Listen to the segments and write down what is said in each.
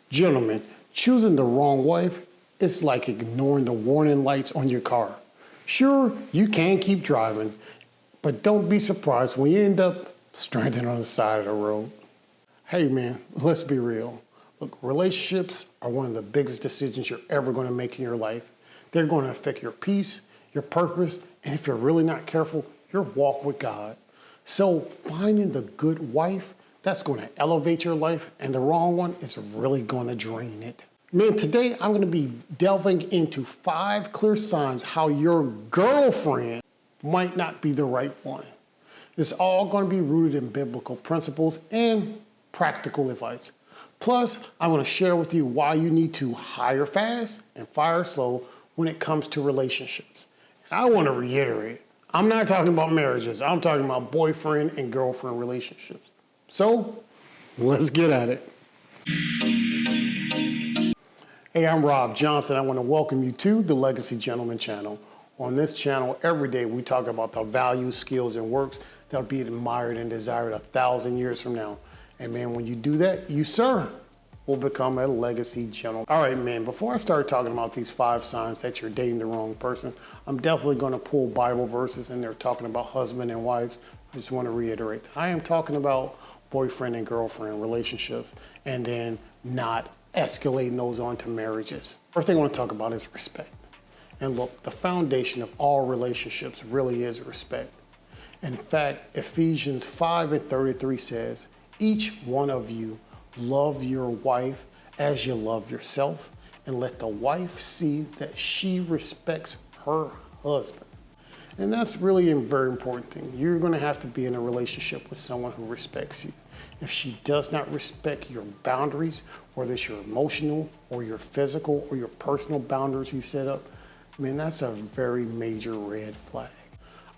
Gentlemen, choosing the wrong wife is like ignoring the warning lights on your car. Sure, you can keep driving, but don't be surprised when you end up stranded on the side of the road. Hey man, let's be real. Look, relationships are one of the biggest decisions you're ever going to make in your life. They're going to affect your peace, your purpose, and if you're really not careful, your walk with God. So finding the good wife, that's going to elevate your life, and the wrong one is really going to drain it. Man, today I'm going to be delving into 5 clear signs how your girlfriend might not be the right one. It's all going to be rooted in biblical principles and practical advice. Plus, I'm going to share with you why you need to hire fast and fire slow when it comes to relationships. And I want to reiterate, I'm not talking about marriages. I'm talking about boyfriend and girlfriend relationships. So, let's get at it. Hey, I'm Rob Johnson. I want to welcome you to the Legacy Gentleman channel. On this channel, every day we talk about the values, skills, and works that'll be admired and desired 1,000 years from now. And man, when you do that, you, sir, will become a legacy gentleman. All right, man, before I start talking about these 5 signs that you're dating the wrong person, I'm definitely going to pull Bible verses and they're talking about husband and wives. I just want to reiterate that I am talking about boyfriend and girlfriend relationships and then not escalating those onto marriages. First thing I want to talk about is respect. And look, the foundation of all relationships really is respect. In fact, Ephesians 5:33 says, each one of you love your wife as you love yourself, and let the wife see that she respects her husband. And that's really a very important thing. You're going to have to be in a relationship with someone who respects you. If she does not respect your boundaries, whether it's your emotional or your physical or your personal boundaries you set up, man, that's a very major red flag.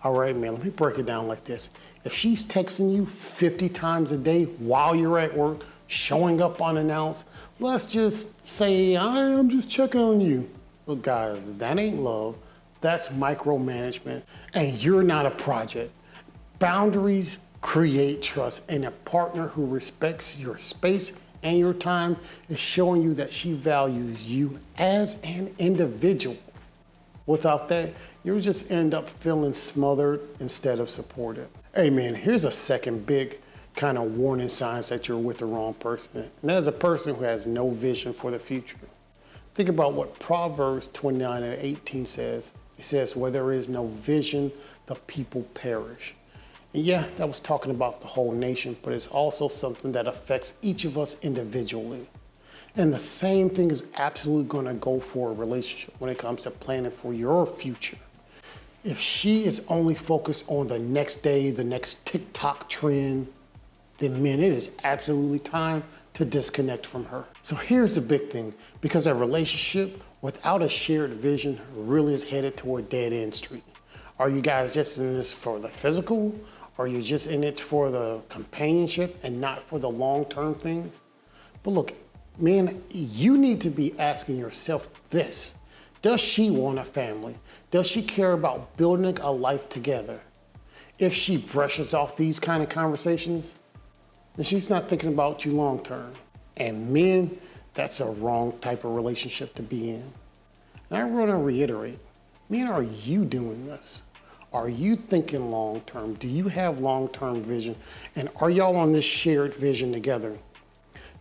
All right, man, let me break it down like this. If she's texting you 50 times a day while you're at work, showing up unannounced, let's just say, I'm just checking on you. Look, guys, that ain't love. That's micromanagement, and you're not a project. Boundaries create trust, and a partner who respects your space and your time is showing you that she values you as an individual. Without that, you'll just end up feeling smothered instead of supported. Hey man, here's a second big kind of warning signs that you're with the wrong person. And that is a person who has no vision for the future. Think about what Proverbs 29:18 says. It says, where there is no vision, the people perish. And yeah, that was talking about the whole nation, but it's also something that affects each of us individually. And the same thing is absolutely going to go for a relationship when it comes to planning for your future. If she is only focused on the next day, the next TikTok trend, then man, it is absolutely time to disconnect from her. So here's the big thing, because a relationship without a shared vision really is headed toward a dead-end street. Are you guys just in this for the physical? Or are you just in it for the companionship and not for the long-term things? But look, man, you need to be asking yourself this. Does she want a family? Does she care about building a life together? If she brushes off these kind of conversations, then she's not thinking about you long term. And men, that's a wrong type of relationship to be in. And I want to reiterate, men, are you doing this? Are you thinking long term? Do you have long-term vision? And are y'all on this shared vision together?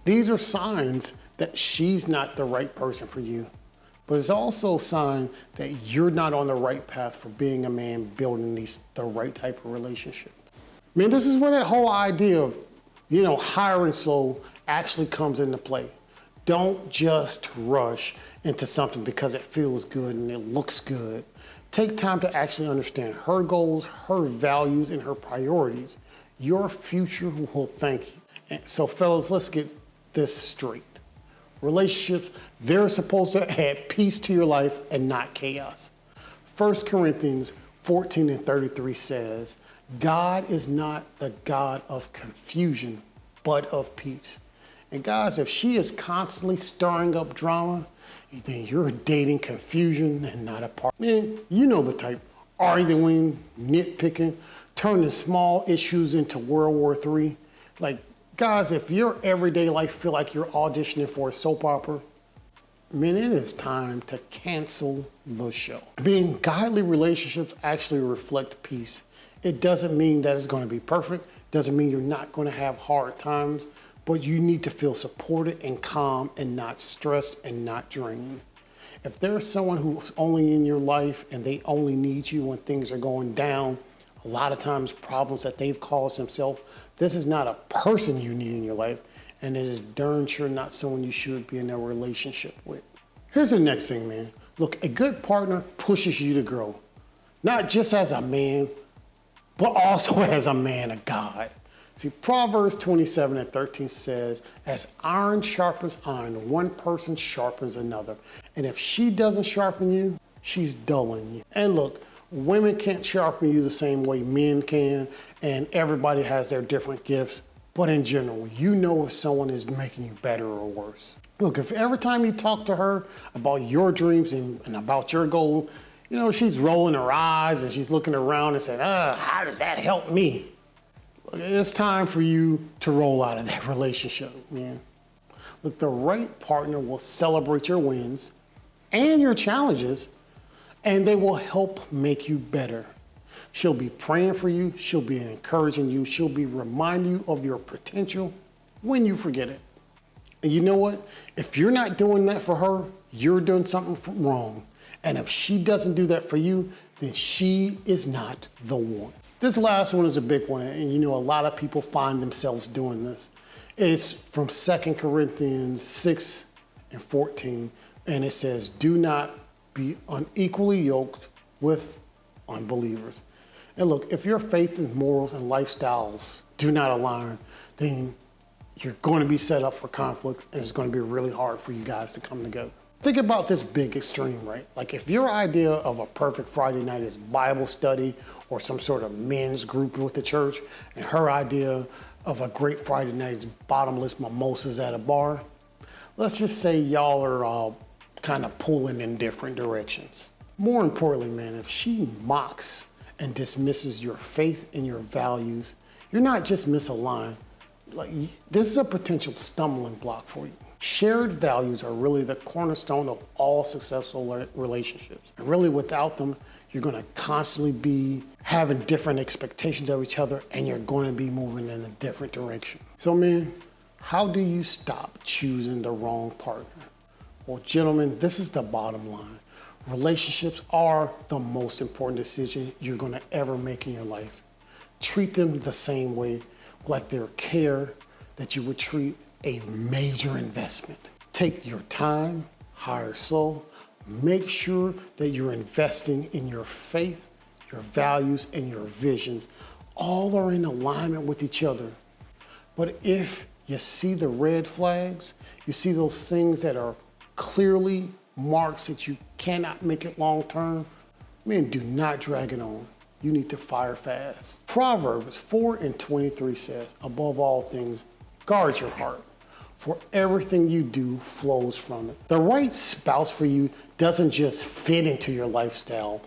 These are signs that she's not the right person for you. But it's also a sign that you're not on the right path for being a man building the right type of relationship. Man, this is where that whole idea of, hiring slow actually comes into play. Don't just rush into something because it feels good and it looks good. Take time to actually understand her goals, her values, and her priorities. Your future will thank you. And so fellas, let's get this straight. Relationships, they're supposed to add peace to your life and not chaos. 1 Corinthians 14:33 says, God is not the God of confusion, but of peace. And guys, if she is constantly stirring up drama, then you're dating confusion and not a partner. Man, you know the type. Arguing, nitpicking, turning small issues into World War III. Like, Guys, if your everyday life feel like you're auditioning for a soap opera, man, it is time to cancel the show. Being godly relationships actually reflect peace. It doesn't mean that it's going to be perfect. Doesn't mean you're not going to have hard times, but you need to feel supported and calm and not stressed and not drained. If there's someone who's only in your life and they only need you when things are going down, a lot of times problems that they've caused themselves, this is not a person you need in your life, and it is darn sure not someone you should be in a relationship with. Here's the next thing, man. Look, a good partner pushes you to grow, not just as a man, but also as a man of God. See, Proverbs 27:13 says, as iron sharpens iron, one person sharpens another. And if she doesn't sharpen you, she's dulling you. And look, women can't sharpen you the same way men can, and everybody has their different gifts. But in general, you know if someone is making you better or worse. Look, if every time you talk to her about your dreams and about your goal, you know, she's rolling her eyes and she's looking around and saying, how does that help me? Look, it's time for you to roll out of that relationship, man. Look, the right partner will celebrate your wins and your challenges, and they will help make you better. She'll be praying for you. She'll be encouraging you. She'll be reminding you of your potential when you forget it. And you know what? If you're not doing that for her, you're doing something wrong. And if she doesn't do that for you, then she is not the one. This last one is a big one, and you know a lot of people find themselves doing this. It's from 2 Corinthians 6:14, and it says, do not be unequally yoked with unbelievers. And look, if your faith and morals and lifestyles do not align, then you're going to be set up for conflict, and it's going to be really hard for you guys to come together. Think about this big extreme, right? Like if your idea of a perfect Friday night is Bible study or some sort of men's group with the church, and her idea of a great Friday night is bottomless mimosas at a bar, let's just say y'all are kind of pulling in different directions. More importantly, man, if she mocks and dismisses your faith and your values, you're not just misaligned. Like, this is a potential stumbling block for you. Shared values are really the cornerstone of all successful relationships. And really without them, you're gonna constantly be having different expectations of each other, and you're gonna be moving in a different direction. So man, how do you stop choosing the wrong partner? Well, gentlemen, this is the bottom line. Relationships are the most important decision you're gonna ever make in your life. Treat them the same way, like they're care that you would treat a major investment. Take your time, hire slow, make sure that you're investing in your faith, your values, and your visions. All are in alignment with each other. But if you see the red flags, you see those things that are clearly marks that you cannot make it long term, man, do not drag it on. You need to fire fast. Proverbs 4:23 says, above all things, guard your heart, for everything you do flows from it. The right spouse for you doesn't just fit into your lifestyle.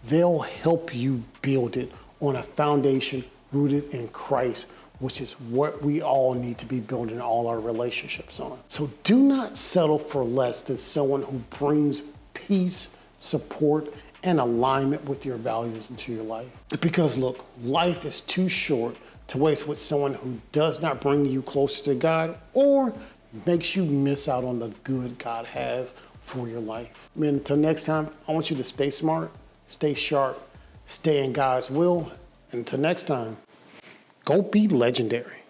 They'll help you build it on a foundation rooted in Christ, which is what we all need to be building all our relationships on. So do not settle for less than someone who brings peace, support, and alignment with your values into your life. Because look, life is too short to waste with someone who does not bring you closer to God or makes you miss out on the good God has for your life. Man, until next time, I want you to stay smart, stay sharp, stay in God's will. And until next time, go be legendary.